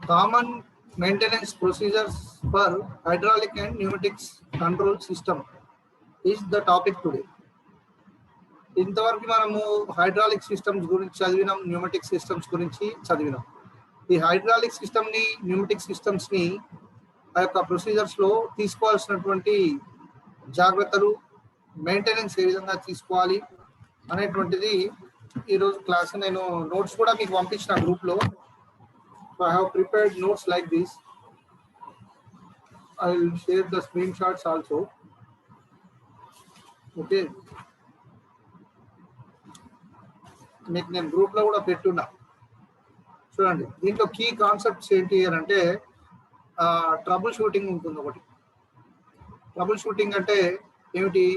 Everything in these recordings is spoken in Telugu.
Common maintenance procedures for hydraulic and pneumatics control system is the topic today. ఇంతవరకు మనము హైడ్రాలిక్ సిస్టమ్స్ గురించి చదివినాం, న్యూమెటిక్ సిస్టమ్స్ గురించి చదివినాం. ఈ హైడ్రాలిక్ సిస్టమ్ని, న్యూమెటిక్ సిస్టమ్స్ని ఆ యొక్క ప్రొసీజర్స్లో తీసుకోవాల్సినటువంటి జాగ్రత్తలు, మెయింటెనెన్స్ ఏ విధంగా తీసుకోవాలి అనేటువంటిది ఈరోజు క్లాస్. నేను నోట్స్ కూడా మీకు పంపించిన గ్రూప్లో. So I have prepared notes like this. I will share the screenshots also. Okay. మీకు నేను గ్రూప్లో కూడా పెట్టున్నా. చూడండి, దీంట్లో కీ కాన్సెప్ట్స్ ఏంటి అని అంటే ట్రబుల్ షూటింగ్ ఉంటుంది ఒకటి. ట్రబుల్ షూటింగ్ అంటే ఏమిటి?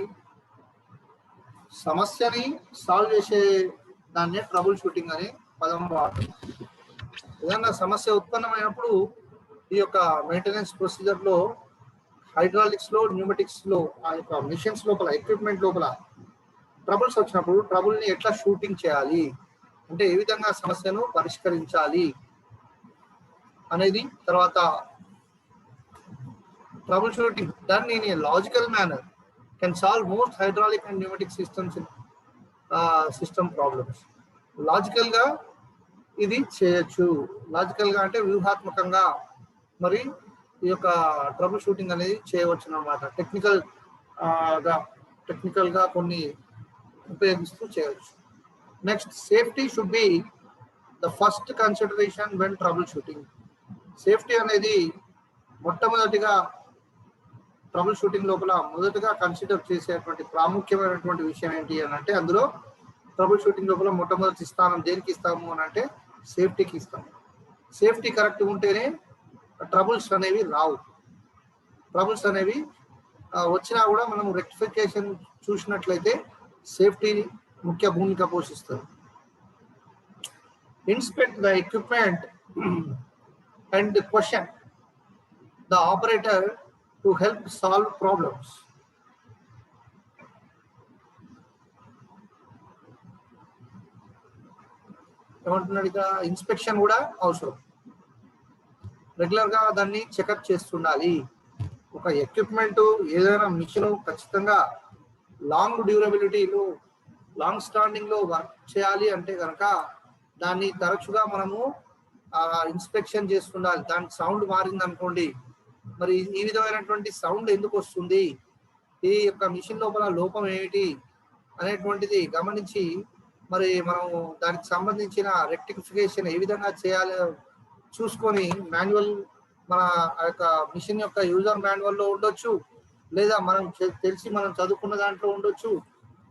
సమస్యని సాల్వ్ చేసే దాన్నే ట్రబుల్ షూటింగ్ అనే పదం వాడుతుంది. ఏదన్నా సమస్య ఉత్పన్నమైనప్పుడు ఈ యొక్క మెయింటెనెన్స్ ప్రొసీజర్లో హైడ్రాలిక్స్లో, న్యూమెటిక్స్లో ఆ యొక్క మిషన్స్ లోపల, ఎక్విప్మెంట్ లోపల ట్రబుల్స్ వచ్చినప్పుడు ట్రబుల్ని ఎట్లా షూటింగ్ చేయాలి అంటే ఏ విధంగా సమస్యను పరిష్కరించాలి అనేది. తర్వాత trouble shooting done in a logical manner can solve most hydraulic and pneumatic systems system problems. లాజికల్గా ఇది చేయొచ్చు. లాజికల్గా అంటే వ్యూహాత్మకంగా మరి ఈ యొక్క ట్రబుల్ షూటింగ్ అనేది చేయవచ్చు అన్నమాట. టెక్నికల్గా కొన్ని ఉపయోగిస్తూ చేయవచ్చు. Next, safety should be the first consideration when trouble shooting. Safety అనేది మొట్టమొదటిగా ట్రబుల్ షూటింగ్ లోపల మొదటగా కన్సిడర్ చేసేటువంటి ప్రాముఖ్యమైనటువంటి విషయం ఏంటి అని అంటే, అందులో ట్రబుల్ షూటింగ్ లోపల మొట్టమొదటి స్థానం దేనికి ఇస్తాము అని అంటే సేఫ్టీకి ఇస్తాము. సేఫ్టీ కరెక్ట్ ఉంటేనే ట్రబుల్స్ అనేవి రావు. ట్రబుల్స్ అనేవి వచ్చినా కూడా మనం రెక్టిఫికేషన్ చూసినట్లయితే సేఫ్టీ ముఖ్య భూమిక పోషిస్తుంది. Inspect the equipment and question the operator to help solve problems. ఏమంటున్నాడు ఇక? ఇన్స్పెక్షన్ కూడా అవసరం. రెగ్యులర్గా దాన్ని చెకప్ చేస్తుండాలి. ఒక ఎక్విప్మెంట్, ఏదైనా మిషన్ ఖచ్చితంగా లాంగ్ డ్యూరబిలిటీలో, లాంగ్ స్టాండింగ్లో వర్క్ చేయాలి అంటే కనుక దాన్ని తరచుగా మనము ఇన్స్పెక్షన్ చేస్తుండాలి. దాని సౌండ్ మారింది అనుకోండి, మరి ఈ విధమైనటువంటి సౌండ్ ఎందుకు వస్తుంది, ఈ యొక్క మిషన్ లోపల లోపం ఏమిటి అనేటువంటిది గమనించి మరి మనం దానికి సంబంధించిన రెక్టిఫికేషన్ ఏ విధంగా చేయాలో చూసుకొని, మాన్యువల్ మన ఆ యొక్క మిషన్ యొక్క యూజర్ మాన్యువల్లో ఉండొచ్చు, లేదా మనం మనం చదువుకున్న దాంట్లో ఉండొచ్చు.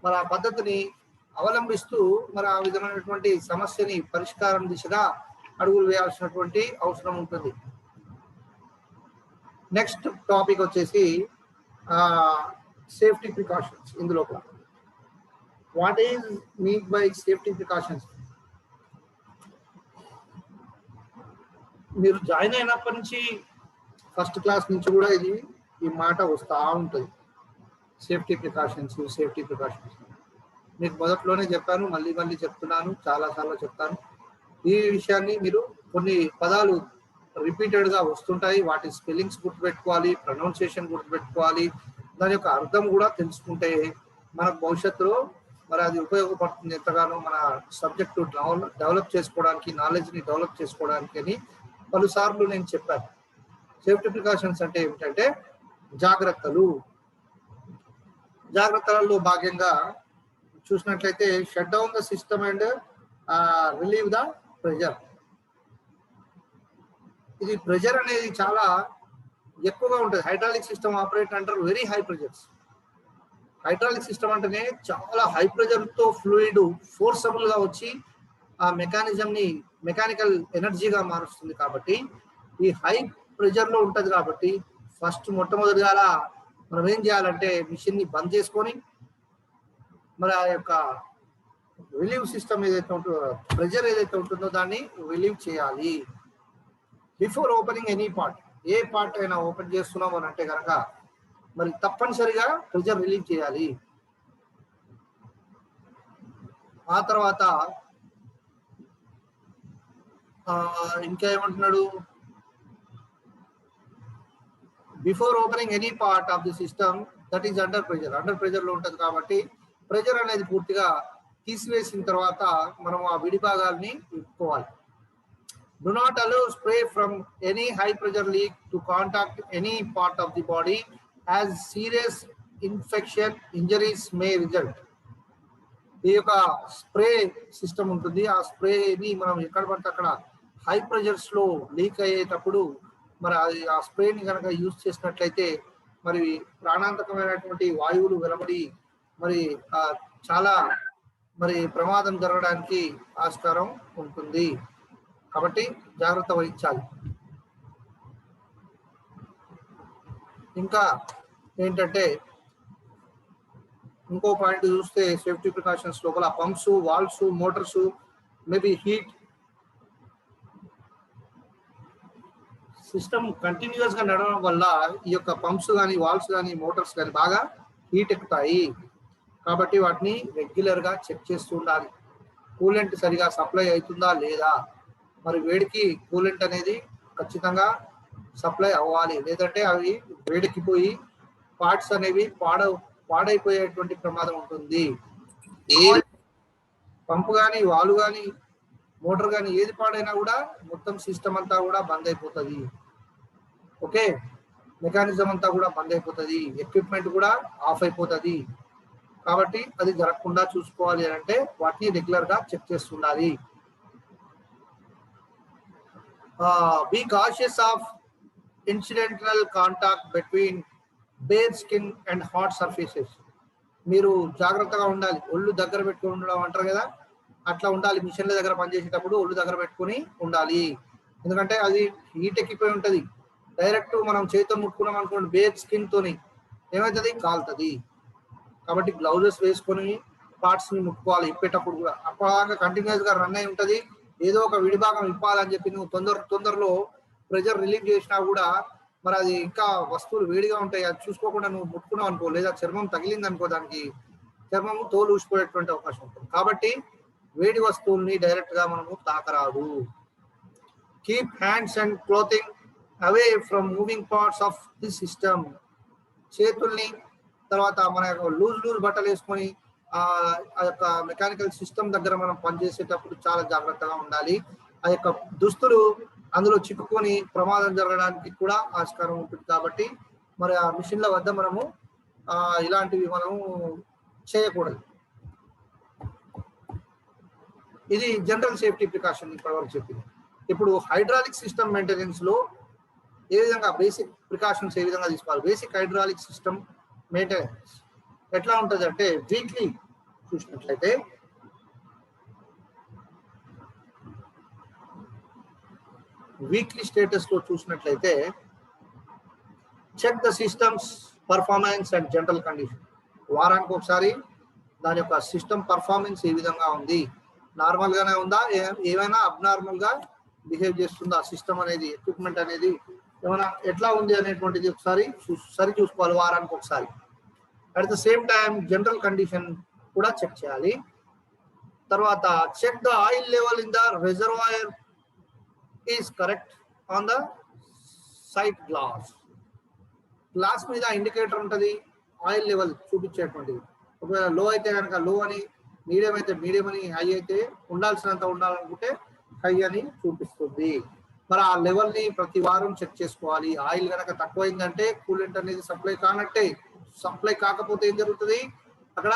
మరి ఆ పద్ధతిని అవలంబిస్తూ మరి ఆ విధమైనటువంటి సమస్యని పరిష్కారం దిశగా అడుగులు వేయాల్సినటువంటి అవసరం ఉంటుంది. నెక్స్ట్ టాపిక్ వచ్చేసి సేఫ్టీ ప్రికాషన్స్. ఇందులో what is mean by safety precautions? మీరు జాయిన్ అయినప్పటి నుంచి, ఫస్ట్ క్లాస్ నుంచి కూడా ఈ మాట వస్తూ ఉంటుంది. Safety precautions, safety precautions. మీకు మొదట్లోనే చెప్పాను, మళ్ళీ మళ్ళీ చెప్తున్నాను, చాలాసార్లు చెప్తాను. ఈ విషయాన్ని మీరు కొన్ని పదాలు రిపీటెడ్గా వస్తుంటాయి, వాటి స్పెల్లింగ్స్ గుర్తుపెట్టుకోవాలి, ప్రొనౌన్సియేషన్ గుర్తుపెట్టుకోవాలి, దాని యొక్క అర్థం కూడా తెలుసుకుంటే మనకు భవిష్యత్తులో మరి అది ఉపయోగపడుతుంది ఎంతగానో మన సబ్జెక్టు డెవలప్ చేసుకోవడానికి, నాలెడ్జ్ని డెవలప్ చేసుకోవడానికి అని పలుసార్లు నేను చెప్పాను. సేఫ్టీ ప్రికాషన్స్ అంటే ఏమిటంటే జాగ్రత్తలలో భాగంగా చూసినట్లయితే shut down the system and relieve the pressure. ఇది ప్రెజర్ అనేది చాలా ఎక్కువగా ఉంటుంది. హైడ్రాలిక్ సిస్టమ్ ఆపరేట్ అంటారు very high pressures. Hydraulic system అంటేనే చాలా హై ప్రెజర్తో ఫ్లూయిడ్ ఫోర్సబుల్గా వచ్చి ఆ మెకానికల్ ఎనర్జీగా మారుస్తుంది. కాబట్టి ఈ హై ప్రెజర్లో ఉంటుంది. కాబట్టి మొట్టమొదటిగా మనం ఏం చేయాలంటే మిషన్ని బంద్ చేసుకొని మరి ఆ యొక్క రిలీవ్ సిస్టమ్ ఏదైతే ఉంటుందో, ప్రెజర్ ఏదైతే ఉంటుందో దాన్ని రిలీవ్ చేయాలి. బిఫోర్ ఓపెనింగ్ ఎనీ పార్ట్, ఏ పార్ట్ అయినా ఓపెన్ చేస్తున్నాం అని అంటే కనుక మరి తప్పనిసరిగా ప్రెజర్ రిలీవ్ చేయాలి. ఆ తర్వాత ఇంకా ఏమంటున్నాడు, before opening any part of the system that is under pressure. Under pressure లో ఉంటుంది కాబట్టి ప్రెజర్ అనేది పూర్తిగా తీసివేసిన తర్వాత మనం ఆ విడి భాగాల్ని ఇప్పుకోవాలి. Do not allow spray from any high pressure leak to contact any part of the body as serious infection injuries may result. ఈ యొక్క స్ప్రే సిస్టమ్ ఉంటుంది. ఆ స్ప్రేని మనం ఎక్కడ పడితే అక్కడ హై ప్రెషర్స్ లో లీక్ అయ్యేటప్పుడు మరి అది ఆ స్ప్రేని కనుక యూజ్ చేసినట్లయితే మరి ప్రాణాంతకమైనటువంటి వాయువులు వెలువడి మరి చాలా మరి ప్రమాదం జరగడానికి ఆస్కారం ఉంటుంది. కాబట్టి జాగ్రత్త వహించాలి. ఇంకా ఏంటంటే ఇంకో పాయింట్ చూస్తే సేఫ్టీ ప్రికాషన్స్ లోపల pumps, valves, Motors, maybe heat system continuous గా నడవడం వల్ల ఈ యొక్క పంప్స్ కానీ, వాల్వ్స్ కానీ, మోటార్స్ కానీ బాగా హీట్ ఎక్కుతాయి. కాబట్టి వాటిని రెగ్యులర్ గా చెక్ చేస్తూ ఉండాలి. కూలెంట్ సరిగా సప్లై అవుతుందా లేదా, మరి వేడికి కూలెంట్ అనేది ఖచ్చితంగా సప్లై అవ్వాలి, లేదంటే అవి వేడికిపోయి పార్ట్స్ అనేవి పాడైపోయేటువంటి ప్రమాదం ఉంటుంది. ఏ పంపు కానీ, వాల్వ్ కానీ, మోటార్ కానీ ఏది పాడైనా కూడా మొత్తం సిస్టమ్ అంతా కూడా బంద్ అయిపోతుంది. ఓకే, మెకానిజం అంతా కూడా బంద్ అయిపోతుంది, ఎక్విప్మెంట్ కూడా ఆఫ్ అయిపోతుంది. కాబట్టి అది జరగకుండా చూసుకోవాలి అంటే వాటిని రెగ్యులర్ గా check చేస్తుండాలి. Be cautious of incidental contact between bare skin and hot surfaces. మీరు జాగ్రత్తగా ఉండాలి. ఒళ్ళు దగ్గర పెట్టుకుని ఉండడం అంటారు కదా, అట్లా ఉండాలి. మిషన్ల దగ్గర పనిచేసేటప్పుడు ఒళ్ళు దగ్గర పెట్టుకుని ఉండాలి. ఎందుకంటే అది హీట్ ఎక్కిపోయి ఉంటుంది. డైరెక్ట్ మనం చేతితో ముట్టుకున్నాం అనుకోండి బేర్ స్కిన్ తోని ఏమవుతుంది, కాలుతుంది. కాబట్టి గ్లౌజెస్ వేసుకొని పార్ట్స్ ని ముట్టుకోవాలి. ఇప్పేటప్పుడు కూడా అప్పటిదాకా కంటిన్యూస్ గా రన్ అయి ఉంటుంది. ఏదో ఒక విడిభాగం ఇప్పాలని చెప్పి నువ్వు తొందరలో ప్రెజర్ రిలీవ్ చేసినా కూడా మరి అది ఇంకా వస్తువులు వేడిగా ఉంటాయి. అది చూసుకోకుండా నువ్వు ముట్టుకున్నావు అనుకో, లేదా చర్మం తగిలింది అనుకో, దానికి చర్మము తోలు ఊసిపోయేటువంటి అవకాశం ఉంటుంది. కాబట్టి వేడి వస్తువుల్ని డైరెక్ట్ గా మనము తాకరాదు. Keep hands and clothing away from moving parts of the system. చేతుల్ని తర్వాత మన యొక్క లూజ్ బట్టలు వేసుకొని ఆ యొక్క మెకానికల్ సిస్టమ్ దగ్గర మనం పనిచేసేటప్పుడు చాలా జాగ్రత్తగా ఉండాలి. ఆ యొక్క దుస్తులు అందులో చిక్కుకొని ప్రమాదం జరగడానికి కూడా ఆస్కారం ఉంటుంది. కాబట్టి మరి ఆ మిషన్ల వద్ద మనము ఇలాంటివి మనము చేయకూడదు. ఇది జనరల్ సేఫ్టీ ప్రికాషన్ ఇప్పటివరకు చెప్పింది. ఇప్పుడు హైడ్రాలిక్ సిస్టమ్ మెయింటెనెన్స్ లో ఏ విధంగా బేసిక్ ప్రికాషన్స్ ఏ విధంగా తీసుకోవాలి. బేసిక్ హైడ్రాలిక్ సిస్టమ్ మెయింటెనెన్స్ ఎట్లా ఉంటుంది అంటే వీక్లీ చూసినట్లయితే వీక్లీ స్టేటస్ లో చూసినట్లయితే check the systems performance and general condition. వారానికి ఒకసారి దాని యొక్క సిస్టమ్ పర్ఫార్మెన్స్ ఏ విధంగా ఉంది, నార్మల్ గానే ఉందా, ఏమైనా అబ్నార్మల్ గా బిహేవ్ చేస్తుందా సిస్టమ్ అనేది, ఎక్విప్మెంట్ అనేది ఏమైనా ఎట్లా ఉంది అనేటువంటిది ఒకసారి సరి చూసుకోవాలి వారానికి ఒకసారి. At the same time general condition కూడా చెక్ చేయాలి. తర్వాత check the oil level in the reservoir is correct on the sight glass. Glass మీద ఇండికేటర్ ఉంటుంది, ఆయిల్ లెవెల్ చూపించేటువంటిది. ఒకవేళ లో అయితే కనుక లో అని, మీడియం అయితే మీడియం అని, హై అయితే ఉండాల్సినంత ఉండాలనుకుంటే హై అని చూపిస్తుంది. మరి ఆ లెవెల్ ని ప్రతి వారం చెక్ చేసుకోవాలి. ఆయిల్ కనుక తక్కువైందంటే కూలెంట్ అనేది సప్లై కానట్టే. సప్లై కాకపోతే ఏం జరుగుతుంది, అక్కడ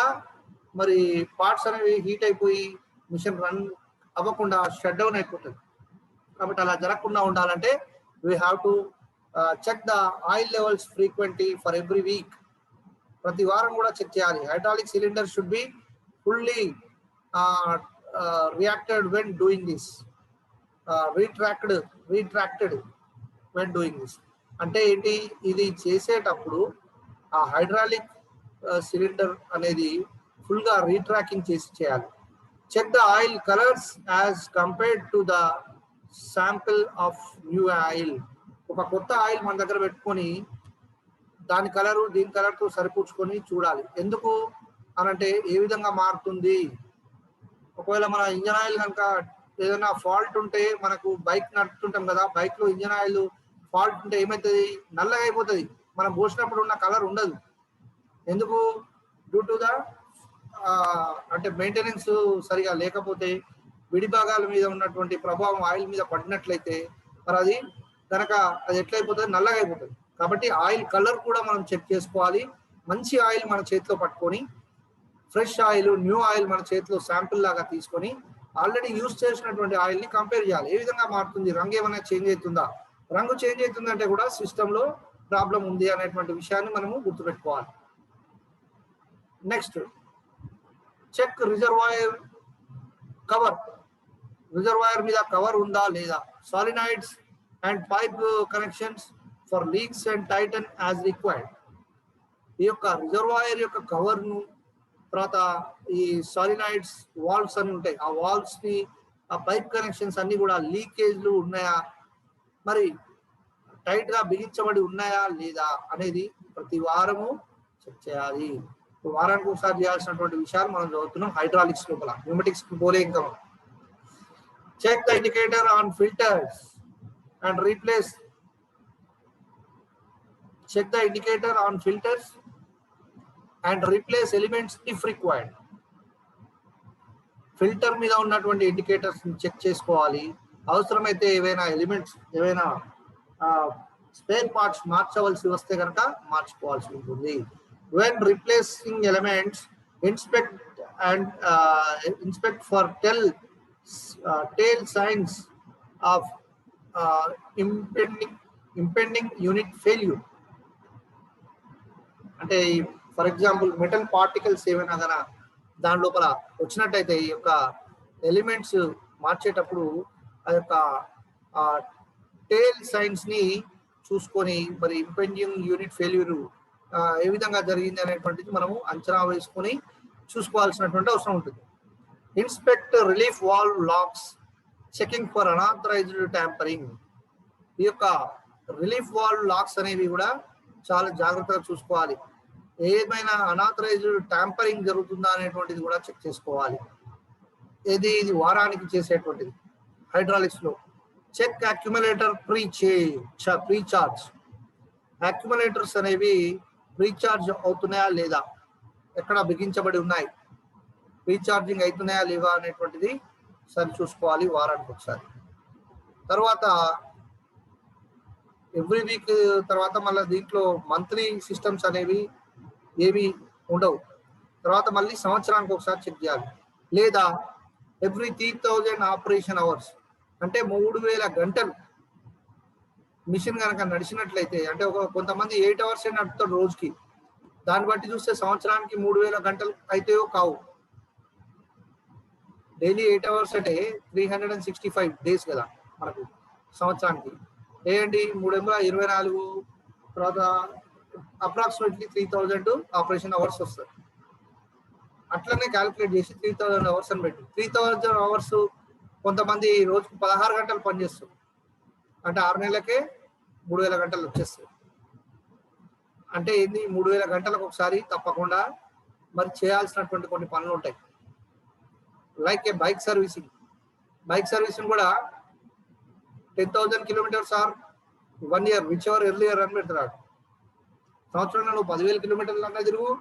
మరి పార్ట్స్ అనేవి హీట్ అయిపోయి మిషన్ రన్ అవ్వకుండా షట్ డౌన్ అయిపోతుంది. కాబట్టి అలా జరగకుండా ఉండాలంటే we have to check the oil levels frequently for every week. ప్రతి వారం కూడా చెక్ చేయాలి. Hydraulic cylinder should be fully reacted when doing this, retracted when doing this. అంటే ఏంటి, ఇది చేసేటప్పుడు ఆ హైడ్రాలిక్ సిలిండర్ అనేది ఫుల్ గా రీట్రాకింగ్ చేసి చేయాలి. Check the oil colours as compared to the sample of new oil. ఒక కొత్త ఆయిల్ మన దగ్గర పెట్టుకొని దాని కలరు దీని కలర్తో సరిపూడ్చుకొని చూడాలి. ఎందుకు అనంటే ఏ విధంగా మారుతుంది. ఒకవేళ మన ఇంజన్ ఆయిల్ కనుక ఏదైనా ఫాల్ట్ ఉంటే, మనకు బైక్ నడుపుతుంటాం కదా, బైక్ లో ఇంజన్ ఆయిల్ ఫాల్ట్ ఉంటే ఏమవుతుంది, నల్లగా అయిపోతుంది. మనం పోసినప్పుడు ఉన్న కలర్ ఉండదు. ఎందుకు? డ్యూ టు ద అంటే మెయింటెనెన్స్ సరిగా లేకపోతే విడి భాగాల మీద ఉన్నటువంటి ప్రభావం ఆయిల్ మీద పడినట్లయితే మరి అది కనుక అది ఎట్లయిపోతుంది? నల్లగా అయిపోతుంది. కాబట్టి ఆయిల్ కలర్ కూడా మనం చెక్ చేసుకోవాలి. మంచి ఆయిల్ మన చేతిలో పట్టుకొని, ఫ్రెష్ ఆయిల్, న్యూ ఆయిల్ మన చేతిలో శాంపిల్ లాగా తీసుకొని ఆల్రెడీ యూజ్ చేసినటువంటి ఆయిల్ని కంపేర్ చేయాలి. ఏ విధంగా మారుతుంది, రంగు ఏమైనా చేంజ్ అవుతుందా? రంగు చేంజ్ అవుతుందంటే కూడా సిస్టంలో ప్రాబ్లం ఉంది అనేటువంటి విషయాన్ని మనము గుర్తుపెట్టుకోవాలి. Next, check reservoir cover. Reservoir మీద కవర్ ఉందా లేదా? Solenoids and pipe connections for leaks and tighten as required. ఈ యొక్క రిజర్వాయర్ యొక్క కవర్ను, తర్వాత ఈ సాలినాయిడ్స్ వాల్వ్స్ అని ఉంటాయి, ఆ వాల్వ్స్ ని, ఆ పైప్ కనెక్షన్స్ అన్ని కూడా లీకేజ్లు ఉన్నాయా, మరి టైట్ గా బిగించబడి ఉన్నాయా లేదా అనేది ప్రతి వారము చెక్ చేయాలి. వారానికి ఒకసారి చేయాల్సినటువంటి విషయాలు మనం చదువుతున్నాం హైడ్రాలిక్స్ లోపల. న్యూమెటిక్స్ పోలే ఇంకా. Check the indicator on filters and replace. Check the indicator on filters and replace elements if required. Filter మీద ఉన్నటువంటి ఇండికేటర్స్ చెక్ చేసుకోవాలి. అవసరమైతే ఏవైనా ఎలిమెంట్స్, ఏవైనా స్పేర్ పార్ట్స్ మార్చవలసి వస్తే కనుక మార్చుకోవాల్సి ఉంటుంది. When replacing elements, inspect for tail signs of impending unit failure. అంటే ఫర్ ఎగ్జాంపుల్ మెటల్ పార్టికల్స్ ఏమైనా కనుక దాని లోపల వచ్చినట్టయితే ఈ యొక్క ఎలిమెంట్స్ మార్చేటప్పుడు ఆ యొక్క టేల్ సైన్స్ ని చూసుకొని మరి ఇంపెండింగ్ యూనిట్ ఫెయిల్యూర్ ఏ విధంగా జరిగింది అనేటువంటిది మనము అంచనా వేసుకొని చూసుకోవాల్సినటువంటి అవసరం ఉంటుంది. Inspect relief valve lakhs, checking for unauthorised tampering. ఈ యొక్క రిలీఫ్ వాల్వ్ లాక్స్ అనేవి కూడా చాలా జాగ్రత్తగా చూసుకోవాలి. ఏమైనా అనాథరైజ్డ్ ట్యాంపరింగ్ జరుగుతుందా అనేటువంటిది కూడా చెక్ చేసుకోవాలి. ఇది వారానికి చేసేటువంటిది హైడ్రాలిక్స్ లో. Check accumulator precharge. అక్యుములేటర్స్ అనేవి రీఛార్జ్ అవుతున్నాయా లేదా, ఎక్కడ బిగించబడి ఉన్నాయి, రీఛార్జింగ్ అవుతున్నాయా లేవా అనేటువంటిది సరి చూసుకోవాలి వారానికి ఒకసారి. తర్వాత ఎవ్రీ వీక్ తర్వాత మళ్ళీ దీంట్లో మంత్లీ సిస్టమ్స్ అనేవి ఏవి ఉండవు. తర్వాత మళ్ళీ సంవత్సరానికి ఒకసారి చెక్ చేయాలి. లేదా ఎవ్రీ 3000 ఆపరేషన్ అవర్స్, అంటే 3000 గంటలు మిషన్ కనుక నడిచినట్లయితే, అంటే కొంతమంది 8 అవర్స్ నడుపుతారు రోజుకి, దాన్ని బట్టి చూస్తే సంవత్సరానికి 3000 గంటలు అయితేయో కావు. డైలీ 8 అవర్స్ అంటే 365 డేస్ కదా మనకు సంవత్సరానికి. ఏంటి 324, తర్వాత అప్రాక్సిమేట్లీ 3000 ఆపరేషన్ అవర్స్ వస్తాయి. అట్లనే క్యాలిక్యులేట్ చేసి 3000 అవర్స్ అని పెట్టి 3000 అవర్స్ కొంతమంది రోజుకు 16 గంటలు పనిచేస్తారు. అంటే 6 నెలలకే 3000 గంటలు వచ్చేస్తాయి. అంటే ఏంది, 3000 గంటలకు ఒకసారి తప్పకుండా మరి చేయాల్సినటువంటి కొన్ని పనులు ఉంటాయి. లైక్ ఏ బైక్ సర్వీసింగ్. బైక్ సర్వీసింగ్ కూడా 10,000 kilometres are 1 year, which ever earlier అని పెడతాడు. సంవత్సరంలో నువ్వు 10,000 కిలోమీటర్లు అన్నా తిరుగు,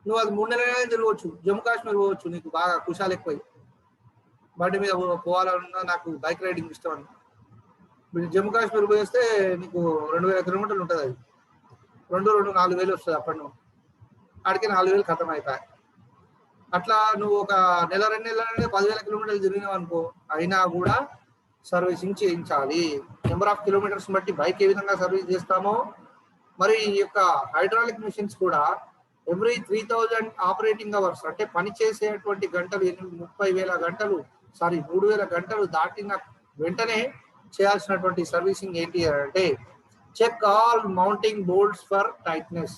నువ్వు అది 3 నెలలైనా తిరగవచ్చు. జమ్మూ కాశ్మీర్ పోవచ్చు, నీకు బాగా కుషాలు ఎక్కువై బండి మీద పోవాలన్నా, నాకు బైక్ రైడింగ్ ఇష్టం అని మీరు జమ్మూ కాశ్మీర్ పోయేస్తే నీకు 2000 కిలోమీటర్లు ఉంటుంది. అది 4,000 వస్తుంది. అప్పటి నువ్వు ఆడికి 4,000 ఖతం అవుతాయి. అట్లా నువ్వు ఒక నెల 2 నెలలనే 10,000 కిలోమీటర్లు తిరిగినావు అనుకో, అయినా కూడా సర్వీసింగ్ చేయించాలి. నెంబర్ ఆఫ్ కిలోమీటర్స్ బట్టి బైక్ ఏ విధంగా సర్వీస్ చేస్తామో మరి ఈ యొక్క హైడ్రాలిక్ మిషన్స్ కూడా ఎవ్రీ 3000 ఆపరేటింగ్ అవర్స్, అంటే పని చేసేటువంటి గంటలు 30,000 గంటలు 3,000 గంటలు దాటిన వెంటనే చేయాల్సినటువంటి సర్వీసింగ్ ఏంటి అంటే check all mounting bolts for tightness.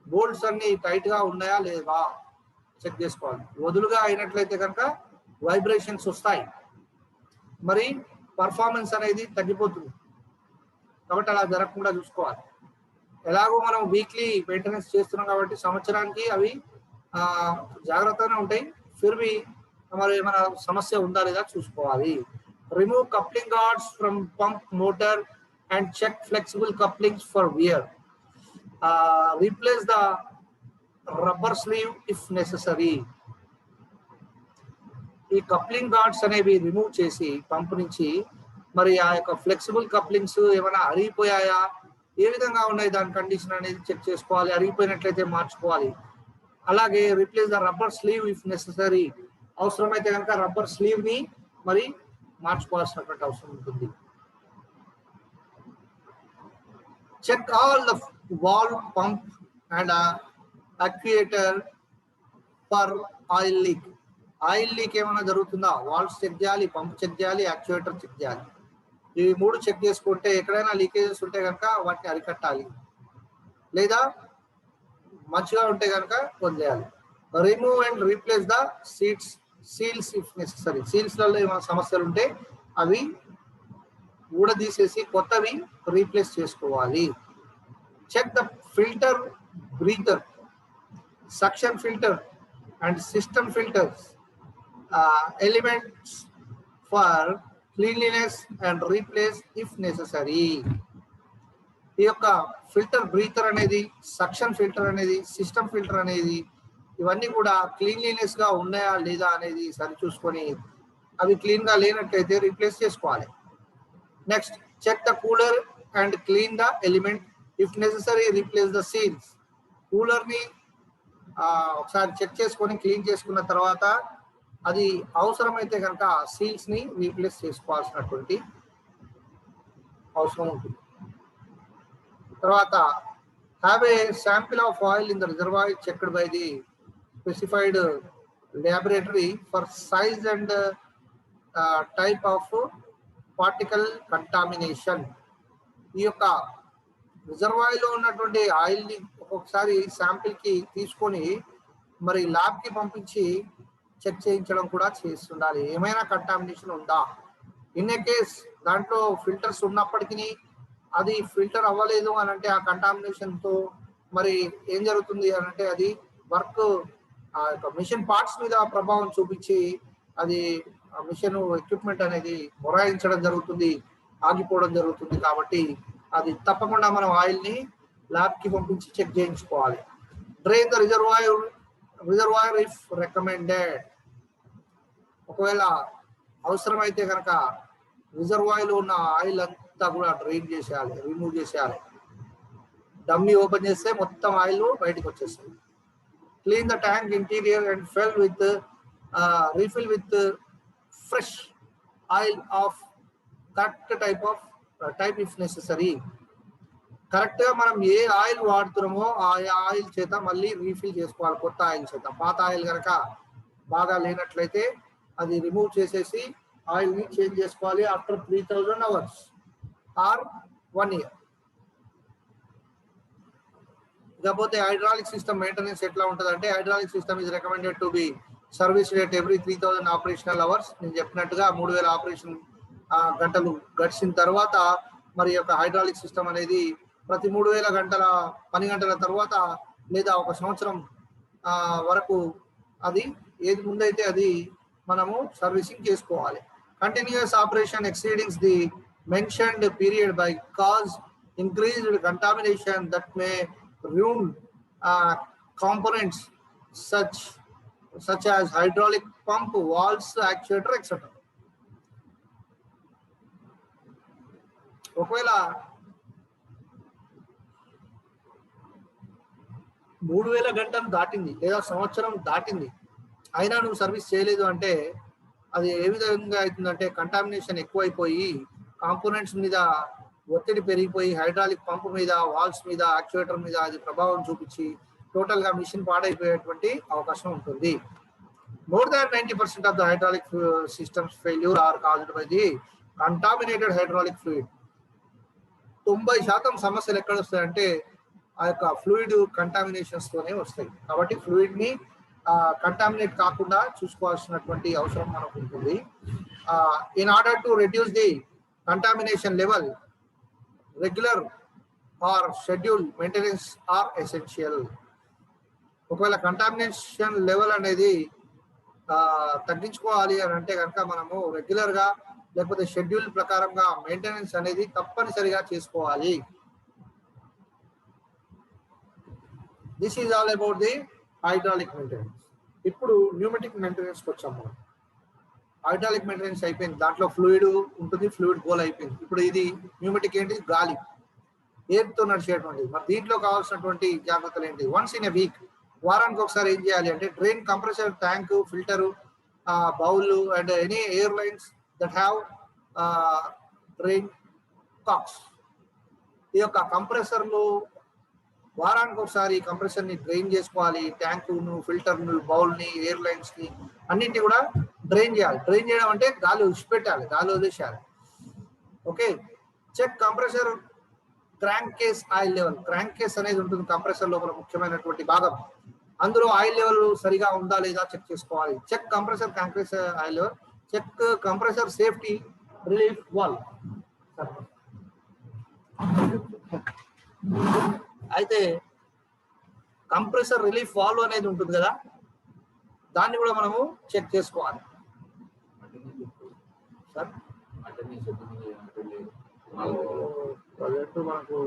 Bolts అన్ని టైట్ గా ఉన్నాయా లేవా చెక్ చేసుకోవాలి. వదులుగా అయినట్లయితే కనుక వైబ్రేషన్స్ వస్తాయి, మరి పర్ఫార్మెన్స్ అనేది తగ్గిపోతుంది. కాబట్టి అలా జరగకుండా చూసుకోవాలి. ఎలాగో మనం వీక్లీ మెయింటెనెన్స్ చేస్తున్నాం కాబట్టి సంవత్సరానికి అవి జాగ్రత్తగానే ఉంటాయి. ఫిర్వి మరి ఏమైనా సమస్య ఉందా లేదా చూసుకోవాలి. Remove coupling guards from pump motor and check flexible couplings for wear. Replace the rubber sleeve if necessary. ఈ కప్లింగ్ గార్డ్స్ అనేవి రిమూవ్ చేసి పంప్ నుంచి మరి ఆ యొక్క ఫ్లెక్సిబుల్ కప్లింగ్స్ ఏమైనా అరిగిపోయాయా, ఏ విధంగా ఉన్నాయి దాని కండిషన్ అనేది చెక్ చేసుకోవాలి. అరిగిపోయినట్లయితే మార్చుకోవాలి. అలాగే replace the rubber sleeve if necessary, అవసరమైతే కనుక రబ్బర్ స్లీవ్ ని మరి మార్చుకోవాల్సినటువంటి అవసరం ఉంటుంది. Check all the valve, pump and actuator for oil leak. Oil leak ఏమైనా జరుగుతుందా, వాల్వ్స్ చెక్ చేయాలి, పంప్ చెక్ చేయాలి, యాక్చుయేటర్ చెక్ చేయాలి. ఇవి మూడు చెక్ చేసుకుంటే ఎక్కడైనా లీకేజెస్ ఉంటే కనుక వాటిని అరికట్టాలి, లేదా మంచిగా ఉంటే కనుక వదిలేయాలి. Remove and replace the seals if necessary. సీల్స్లలో ఏమైనా సమస్యలు ఉంటే అవి ఊడదీసేసి కొత్తవి రీప్లేస్ చేసుకోవాలి. Check the filter breather, suction filter and system filters elements for cleanliness and replace if necessary. ఈ యొక్క ఫిల్టర్ బ్రీతర్ అనేది, సక్షన్ ఫిల్టర్ అనేది, సిస్టమ్ ఫిల్టర్ అనేది ఇవన్నీ కూడా క్లీన్లీనెస్ గా ఉన్నాయా లేదా అనేది సరి చూసుకొని అవి క్లీన్ గా లేనట్లయితే రీప్లేస్ చేసుకోవాలి. Next, check the cooler and clean the element if necessary replace the seals. Cooler ని ఒకసారి చెక్ చేసుకొని క్లీన్ చేసుకున్న తర్వాత అది అవసరమైతే కనుక సీల్స్ ని రీప్లేస్ చేసుకోవాల్సినటువంటి అవసరం ఉంటుంది. తర్వాత have a sample of oil in the reservoir checked by the specified laboratory for size and type of particle contamination. ఈ యొక్క రిజర్వాయర్ లో ఉన్నటువంటి ఆయిల్ ని ఒక్కొక్కసారి శాంపిల్ కి తీసుకొని మరి ల్యాబ్ కి పంపించి చెక్ చేయించడం కూడా చేస్తుండాలి. ఏమైనా కంటామినేషన్ ఉందా. ఇన్ ఏ కేస్ దాంట్లో ఫిల్టర్స్ ఉన్నప్పటికీ అది ఫిల్టర్ అవ్వలేదు అని అంటే ఆ కంటామినేషన్ తో మరి ఏం జరుగుతుంది అని అంటే అది వర్క్ ఆ యొక్క మిషన్ పార్ట్స్ మీద ప్రభావం చూపించి అది మిషన్ ఎక్విప్మెంట్ అనేది మొరాయించడం జరుగుతుంది, ఆగిపోవడం జరుగుతుంది. కాబట్టి అది తప్పకుండా మనం ఆయిల్ ని ల్యాబ్ కి పంపించి చెక్ చేయించుకోవాలి. Drain the reservoir if recommended. ఒకవేళ అవసరమైతే కనుక రిజర్వాయర్ లో ఉన్న ఆయిల్ అంతా కూడా డ్రైన్ చేసేయాలి, రిమూవ్ చేసేయాలి. డమ్మీ ఓపెన్ చేస్తే మొత్తం ఆయిల్ బయటకు వచ్చేస్తుంది. Clean the tank interior and refill with fresh oil of correct type if necessary. Correct గా మనం ఏ ఆయిల్ వాడుతున్నామో ఆ ఆయిల్ చేత మళ్ళీ రీఫిల్ చేసుకోవాలి, కొత్త ఆయిల్ చేత. పాత ఆయిల్ కనుక బాగా లేనట్లయితే అది రిమూవ్ చేసేసి ఆయిల్ ని చేంజ్ చేసుకోవాలి ఆఫ్టర్ 3000 hours ఆర్ 1 year. ఇకపోతే హైడ్రాలిక్ సిస్టమ్ మెయింటెనెన్స్ ఎట్లా ఉంటుంది అంటే, hydraulic system is recommended to be service rate every 3000 operational hours. నేను చెప్పినట్టుగా 3000 ఆపరేషన్ గంటలు గడిచిన తర్వాత మరి యొక్క హైడ్రాలిక్ సిస్టమ్ అనేది ప్రతి 3000 పని గంటల తర్వాత లేదా 1 సంవత్సరం వరకు అది ఏది ముందైతే అది మనము సర్వీసింగ్ చేసుకోవాలి. Continuous operation exceedings the mentioned period by cause increased contamination that may ruin components such as hydraulic pump, valves, actuator, etc. ఒకవేళ 3000 గంటలు దాటింది లేదా సంవత్సరం దాటింది అయినా నువ్వు సర్వీస్ చేయలేదు అంటే అది ఏ విధంగా అవుతుందంటే కంటామినేషన్ ఎక్కువైపోయి కాంపోనెంట్స్ మీద ఒత్తిడి పెరిగిపోయి హైడ్రాలిక్ పంప్ మీద, వాల్వ్స్ మీద, యాక్చుయేటర్ మీద అది ప్రభావం చూపించి టోటల్ గా మిషన్ పాడైపోయేటువంటి అవకాశం ఉంటుంది. More than 90% of the hydraulic systems failure are caused by the contaminated hydraulic fluid. 90% సమస్యలు ఎక్కడ వస్తాయంటే ఆ యొక్క ఫ్లూయిడ్ కంటామినేషన్స్ తోనే వస్తాయి. కాబట్టి ఫ్లూయిడ్ ని కంటామినేట్ కాకుండా చూసుకోవాల్సినటువంటి అవసరం మనకు ఉంటుంది. In order to reduce the contamination level, regular are schedule maintenance are essential. ఒకవేళ కంటామినేషన్ లెవెల్ అనేది తగ్గించుకోవాలి అని అంటే కనుక మనము రెగ్యులర్ గా లేకపోతే షెడ్యూల్ ప్రకారంగా మెయింటెనెన్స్ అనేది తప్పనిసరిగా చేసుకోవాలి. This is all about the hydraulic maintenance. ఇప్పుడు న్యూమెటిక్ మెయింటెనెన్స్కి వచ్చాం మనం. హైడ్రాలిక్ మెయింటెనెన్స్ అయిపోయింది, దాంట్లో ఫ్లూయిడ్ ఉంటుంది, ఫ్లూయిడ్ గోల్ అయిపోయింది. ఇప్పుడు ఇది న్యూమెటిక్ ఏంటి, గాలి, ఎయిర్తో నడిచేటువంటిది. మరి దీంట్లో కావాల్సినటువంటి జాగ్రత్తలు ఏంటి? వన్స్ ఇన్ ఎ వీక్, వారానికి ఒకసారి ఏం చేయాలి అంటే drain compressor, tank, filter, bowl and any airlines that have drain cocks, ఈ యొక్క కంప్రెసర్లు వారానికి ఒకసారి కంప్రెసర్ని డ్రైన్ చేసుకోవాలి. ట్యాంకును, ఫిల్టర్ను, బౌల్ని, ఎయిర్లైన్స్ని అన్నింటినీ కూడా డ్రైన్ చేయాలి. డ్రైన్ చేయడం అంటే గాలి విడిచిపెట్టాలి, గాలి వదిలేసేయాలి. Okay. Check compressor crank case oil level. Crank case అనేది ఉంటుంది కంప్రెసర్ లోపల ముఖ్యమైనటువంటి భాగం. అందులో ఆయిల్ లెవెల్ సరిగా ఉందా లేదా చెక్ చేసుకోవాలి. Check compressor compressor oil level. Check compressor safety relief valve. అయితే కంప్రెసర్ రిలీఫ్ వాల్వ్ అనేది ఉంటుంది కదా, దాన్ని కూడా మనము చెక్ చేసుకోవాలి. సార్ ప్రజెంట్ మనకు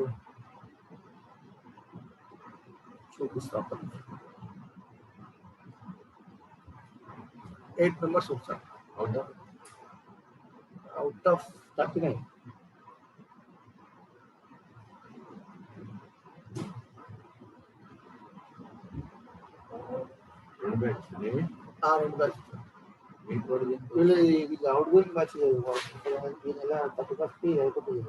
చూపిస్తాం. 8 members సార్, అవుట్ ఆఫ్ 39. రెండు బ్యాచ్ వీళ్ళు అవుట్ గోయింగ్ బ్యాచ్ ఈ నెల 31st అయిపోతుంది.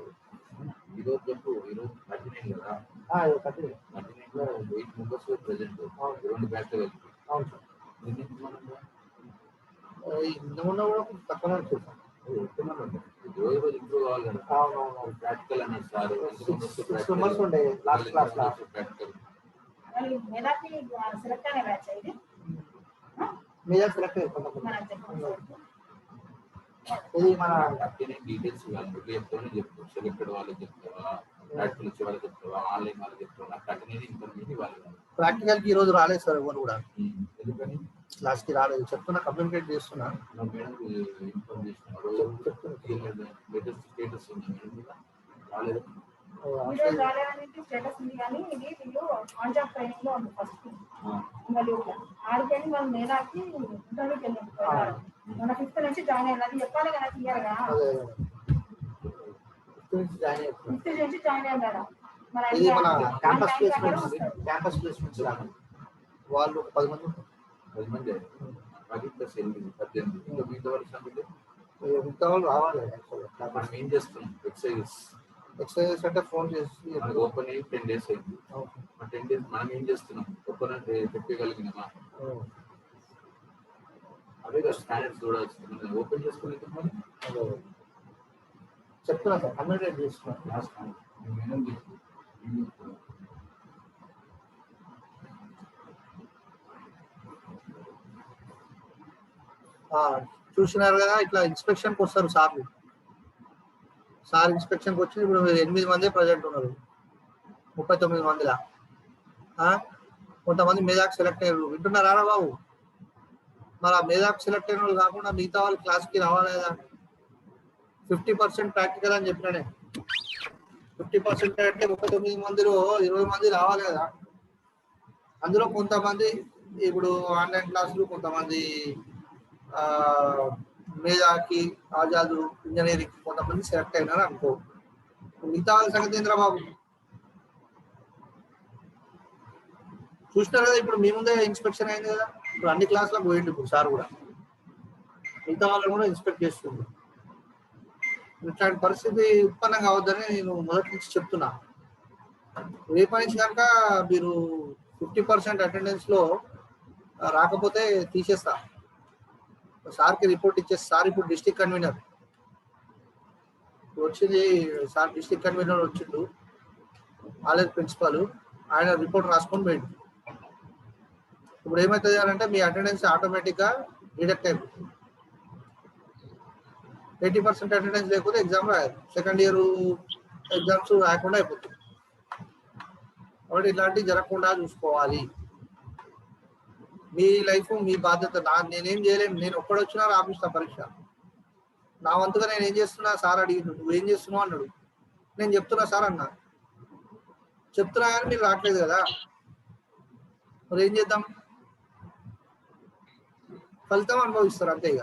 ఈరోజు చెప్పు, ఈరోజు 39 కదా, 39లో 8 members ప్రెసెంట్, 2 బ్యాచ్లు కలిపి. అవును సార్. ఇంతకుముందు కూడా తక్కువనే వచ్చేసాం. రోజు ఇంప్రూవ్ కావాలి కదా. అవునవును. ప్రాక్టికల్ అన్నారు సార్, 6 members ఉండే లాస్ట్ క్లాస్ ప్రాక్టికల్. మీద సెలెక్ట్ ఇది మన డీటెయిల్స్ చెప్తామని చెప్పు. సెలెక్టెడ్ వాళ్ళకి చెప్తావా, ప్రాక్టికల్ వచ్చే వాళ్ళకి చెప్తావా, ఆన్లైన్ వాళ్ళకి చెప్తావా? కఠినది ఇన్ఫర్మేషన్ ఇవ్వాలి. ప్రాక్టికల్కి ఈరోజు రాలేదు సార్ ఎవరు కూడా, ఎందుకని క్లాస్కి రాలేదు. చెప్తున్నా, కమ్యూనికేట్ చేస్తున్నా. ఇన్ఫర్మేషన్ లేటెస్ట్ స్టేటస్ ఉంది రాలేదు. స్టేటస్ ఉంది కానీ ఇది వీళ్ళు ఆన్ జాబ్ ట్రైనింగ్ లో ఉంది ఫస్ట్. ఆడికెళ్ళి వాళ్ళు మేధాకి ఇంటర్వ్యూకి వెళ్ళాం. మన 5th నుంచి జాయిన్ అయ్యారు చెప్పాలి కదా, క్లియర్గా 5th నుంచి జాయిన్ అయ్యారు. క్యాంపస్ ప్లేస్మెంట్స్ వాళ్ళు 10 మంది మిగతా వాళ్ళు రావాలి. మనం ఏం చేస్తున్నాం, ఎక్సర్సైజెస్ అంటే ఫోన్ చేసి ఓపెన్ అయ్యి 10 days అయింది. 10 days మనం ఏం చేస్తున్నాం, ఓపెన్ అంటే చెప్పగలిగినామా? అదే కదా స్టాండర్డ్స్ చూడాల్సి. ఓపెన్ చేసుకుని చెప్తున్నా సార్, కమ్యూనికేట్ చేస్తున్నా. లాస్ట్ చూసినారు కదా, ఇట్లా ఇన్స్పెక్షన్కి వస్తారు సార్లు. సార్ ఇన్స్పెక్షన్కి వచ్చి ఇప్పుడు 8 మంది ప్రజెంట్ ఉన్నారు 39 మందిలా. కొంతమంది మేధాకు సెలెక్ట్ అయ్యారు. వింటున్నారా బాబు? మరి ఆ మేధాకు సెలెక్ట్ అయిన వాళ్ళు కాకుండా మిగతా వాళ్ళు క్లాస్కి రావాలేదా? 50% ప్రాక్టికల్ అని చెప్పినానే. 50% అంటే 39 మందిలో 20 మంది రావాలి కదా. అందులో కొంతమంది ఇప్పుడు ఆన్లైన్ క్లాసులు, కొంతమంది మేధాకి, ఆజాదు, ఇంజనీరింగ్ కొంతమంది సెలెక్ట్ అయినారు అనుకో. మిగతా వాళ్ళ సంగతి ఏంద్రా బాబు? చూసినారు కదా, ఇప్పుడు మీ ముందే ఇన్స్పెక్షన్ అయింది కదా. ఇప్పుడు అన్ని క్లాసులకు పోయింది ఇప్పుడు సార్ కూడా. మిగతా వాళ్ళని కూడా ఇన్స్పెక్ట్ చేస్తుంది. ఇట్లాంటి పరిస్థితి ఉత్పన్నం కావద్దని నేను మొదటి నుంచి చెప్తున్నా. రేపటి నుంచి కనుక మీరు 50% అటెండెన్స్లో రాకపోతే తీసేస్తా. సార్కి రిపోర్ట్ ఇచ్చేసి, సార్ ఇప్పుడు డిస్ట్రిక్ట్ కన్వీనర్ వచ్చింది. సార్ డిస్ట్రిక్ట్ కన్వీనర్ వచ్చిండు, కాలేజ్ ప్రిన్సిపాల్, ఆయన రిపోర్ట్ రాసుకొని పోయిండు. ఇప్పుడు ఏమవుతుంది అంటే మీ అటెండెన్స్ ఆటోమేటిక్గా డిడక్ట్ అయిపోతుంది. 80% అటెండెన్స్ లేకపోతే ఎగ్జామ్ రాయాలి. సెకండ్ ఇయర్ ఎగ్జామ్స్ రాయకుండా అయిపోతుంది. కాబట్టి ఇలాంటివి జరగకుండా చూసుకోవాలి. మీ లైఫ్ మీ బాధ్యత. నేనేం చేయలేను. నేను ఒక్కడొచ్చినా రాపిస్తా పరీక్ష. నా వంతుగా నేను ఏం చేస్తున్నా సార్ అడిగిండు, నువ్వేం చేస్తున్నావు అన్నాడు. నేను చెప్తున్నా సార్ అన్నా. చెప్తున్నా కానీ మీరు రావట్లేదు కదా, మరి ఏం చేద్దాం? ఫలితం అనుభవిస్తారు అంతే ఇక.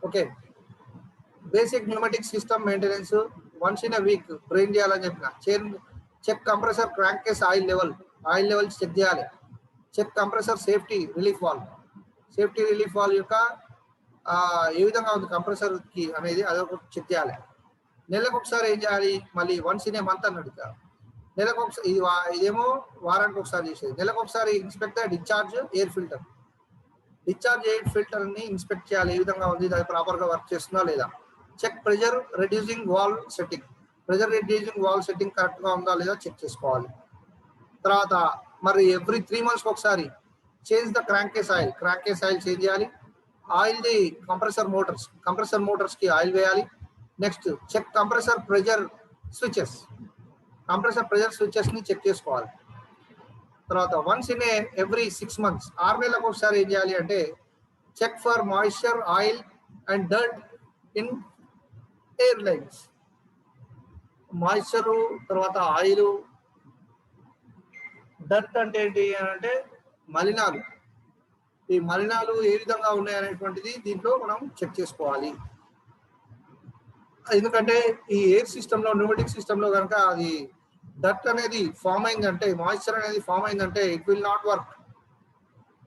Okay, basic pneumatic system maintenance once in a week బ్రెయిన్ చేయాలని చెప్పిన. Check compressor crank case oil levels check చేయాలి. Check compressor safety relief valve యొక్క ఏ విధంగా ఉంది కంప్రెసర్ కి అనేది అదొక చెక్ చేయాలి. నెలకు ఒకసారి ఏం చేయాలి, మళ్ళీ వన్స్ ఇన్ ఏ మంత్ అని అడుగుతారు. నెలకు ఒకసారి, ఇదేమో వారానికి ఒకసారి చేసేది. నెలకు ఒకసారి inspect the discharge air filter ని ఇన్స్పెక్ట్ చేయాలి, ఏ విధంగా ఉంది, అది ప్రాపర్ గా వర్క్ చేస్తుందా లేదా. Check pressure reducing valve setting correct గా ఉందా లేదా చెక్ చేసుకోవాలి. తర్వాత మరి ఎవ్రీ 3 months ఒకసారి change the crank case oil change చేయాలి. ఆయిల్ ది కంప్రెసర్ మోటార్స్ కి ఆయిల్ వేయాలి. Next check compressor pressure switches ని చెక్ చేసుకోవాలి. తర్వాత వన్స్ ఇన్ ఎవ్రీ 6 months 6 నెలలకు ఒకసారి ఏం చేయాలి అంటే check for moisture, oil and dirt in air lines. Moisture, తర్వాత ఆయిల్, డర్ట్ అంటే ఏంటి అంటే మలినాలు. ఈ మలినాలు ఏ విధంగా ఉన్నాయి అనేటువంటిది దీంట్లో మనం చెక్ చేసుకోవాలి. ఎందుకంటే ఈ ఎయిర్ సిస్టంలో, న్యూమాటిక్ సిస్టంలో కనుక అది డర్ట్ అనేది ఫామ్ అయిందంటే, మాయిశ్చర్ అనేది ఫామ్ అయిందంటే it will not work.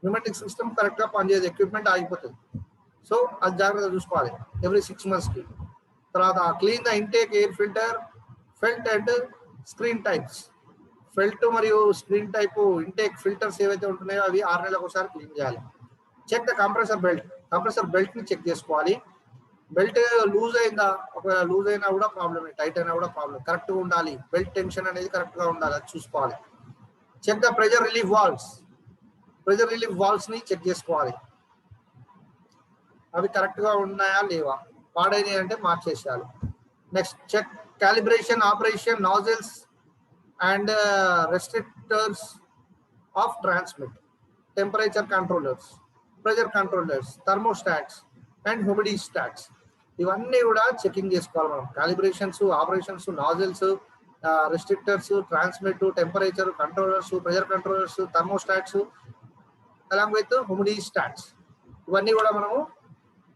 Pneumatic system correct గా పనిచేయదు, ఎక్విప్మెంట్ ఆగిపోతుంది. సో అది జాగ్రత్తగా చూసుకోవాలి ఎవ్రీ 6 months కి. తర్వాత clean the intake air filter, felt and screen types. Felt మరియు స్క్రీన్ టైప్ ఇంటేక్ ఫిల్టర్స్ ఏవైతే ఉంటున్నాయో అవి 6 నెలలకు ఒకసారి క్లీన్ చేయాలి. చెక్ ద కంప్రెసర్ బెల్ట్ ని చెక్ చేసుకోవాలి. బెల్ట్ లూజ్ అయిందా, ఒకవేళ లూజ్ అయినా కూడా ప్రాబ్లమ్, టైట్ అయినా కూడా ప్రాబ్లం. కరెక్ట్ గా ఉండాలి, బెల్ట్ టెన్షన్ అనేది కరెక్ట్ గా ఉండాలి, అది చూసుకోవాలి. Check the pressure relief valves ని చెక్ చేసుకోవాలి, అవి కరెక్ట్ గా ఉన్నాయా లేవా, పాడైనాయి అంటే మార్చేసేయాలి. Next check calibration operation nozzles and restrictors of transmit, temperature controllers, pressure controllers, thermostats and humidity stats. ఇవన్నీ కూడా చెకింగ్ చేసుకోవాలి మనం. Calibrations, operations, nozzles, restrictors, transmit, temperature controllers, pressure controllers, thermostats along with humidity stats, ఇవన్నీ కూడా మనము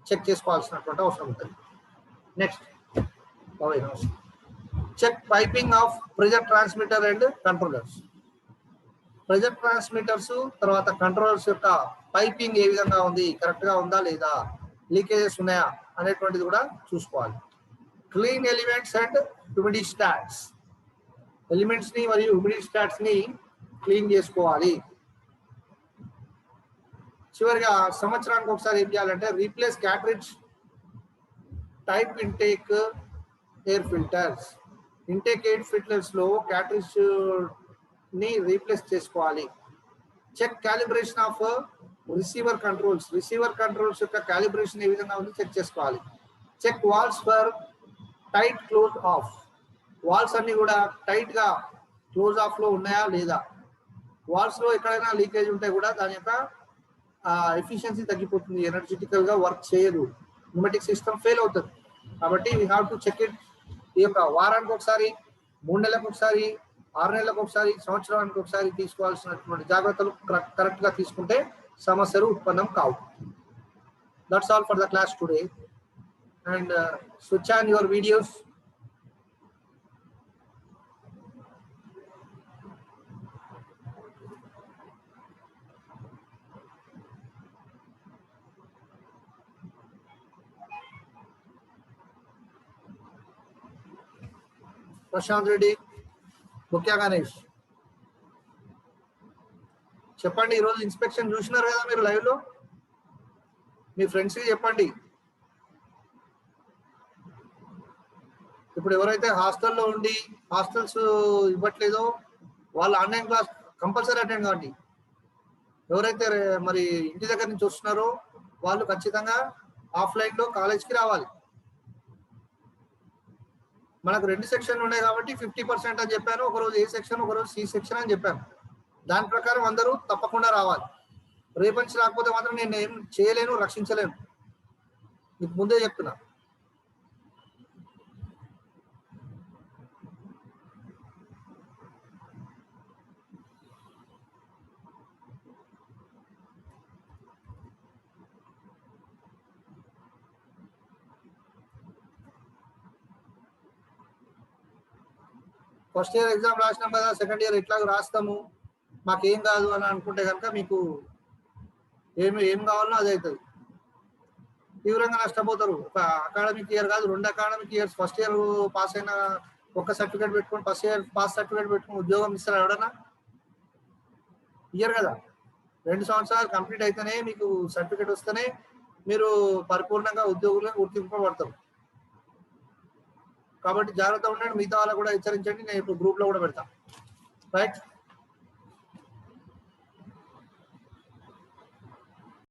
చెక్ చేసుకోవాల్సినటువంటి అవసరం ఉంటుంది. Next check piping of pressure transmitter and controllers. Pressure transmitters తర్వాత కంట్రోలర్స్ యొక్క పైపింగ్ ఏ విధంగా ఉంది, కరెక్ట్ గా ఉందా లేదా, లీకేజెస్ ఉన్నాయా అనేటువంటిది కూడా చూసుకోవాలి. Clean elements and humidity stats, elements ని మరియు హ్యూమిడిటీ స్టాట్స్ ని క్లీన్ చేసుకోవాలి. చివరిగా సంవత్సరానికి ఒకసారి ఏం చేయాలంటే replace cartridge type intake air filters. Intake air filters లో క్యాట్రిడ్జ్ ని రీప్లేస్ చేసుకోవాలి. Check calibration of receiver controls యొక్క క్యాలిబ్రేషన్ ఏ విధంగా ఉంది చెక్ చేసుకోవాలి. Check valves for tight close off, valves అన్ని కూడా టైట్ గా క్లోజ్ ఆఫ్ లో ఉన్నాయా లేదా. వాల్స్ లో ఎక్కడైనా లీకేజ్ ఉంటే కూడా దాని యొక్క ఎఫిషియన్సీ తగ్గిపోతుంది, ఎనర్జెటికల్ గా వర్క్ చేయదు, న్యూమాటిక్ సిస్టమ్ ఫెయిల్ అవుతుంది. కాబట్టి we have to check it. ఈ యొక్క వారానికి ఒకసారి, 3 నెలలకు ఒకసారి, 6 నెలలకు ఒకసారి, సంవత్సరానికి ఒకసారి తీసుకోవాల్సినటువంటి జాగ్రత్తలు కరెక్ట్ గా తీసుకుంటే సమస్యలు ఉత్పన్నం కావు. That's all for the class today and switch on your videos. Prashant Reddy, ముఖ్య గణేష్, చెప్పండి. ఈరోజు ఇన్స్పెక్షన్ చూసినారు కదా మీరు లైవ్ లో, మీ ఫ్రెండ్స్ కి చెప్పండి. ఇప్పుడు ఎవరైతే హాస్టల్లో ఉండి హాస్టల్స్ ఇవ్వట్లేదో వాళ్ళు ఆన్లైన్ క్లాస్ కంపల్సరీ అటెండ్ కావండి. ఎవరైతే మరి ఇంటి దగ్గర నుంచి వస్తున్నారో వాళ్ళు ఖచ్చితంగా ఆఫ్లైన్ లో కాలేజ్కి రావాలి. మనకు 2 సెక్షన్లు ఉన్నాయి కాబట్టి 50% అని చెప్పాను. ఒకరోజు ఏ సెక్షన్, ఒకరోజు సి సెక్షన్ అని చెప్పాను. దాని ప్రకారం అందరూ తప్పకుండా రావాలి. రేపటి నుంచి రాకపోతే మాత్రం నేను ఏం చేయలేను, రక్షించలేను. మీకు ముందే చెప్తున్నా. ఫస్ట్ ఇయర్ ఎగ్జామ్ రాసినాం కదా, సెకండ్ ఇయర్ ఎట్లాగో రాస్తాము, మాకేం కాదు అని అనుకుంటే కనుక మీకు ఏం కావాలో అది అవుతుంది. తీవ్రంగా నష్టపోతారు. ఒక అకాడమిక్ ఇయర్ కాదు, 2 academic years. First year pass అయిన ఒక సర్టిఫికేట్ పెట్టుకొని, ఫస్ట్ ఇయర్ పాస్ సర్టిఫికేట్ పెట్టుకుని ఉద్యోగం ఇస్తారు ఎవడన్నా? ఇయర్ కదా. 2 సంవత్సరాలు కంప్లీట్ అయితేనే మీకు సర్టిఫికేట్ వస్తేనే మీరు పరిపూర్ణంగా ఉద్యోగులుగా గుర్తింపబడతారు. కాబట్టి జాగ్రత్త ఉండండి. మిగతా వాళ్ళకు కూడా హెచ్చరించండి. నేను ఇప్పుడు గ్రూప్ లో కూడా పెడతాను. రైట్.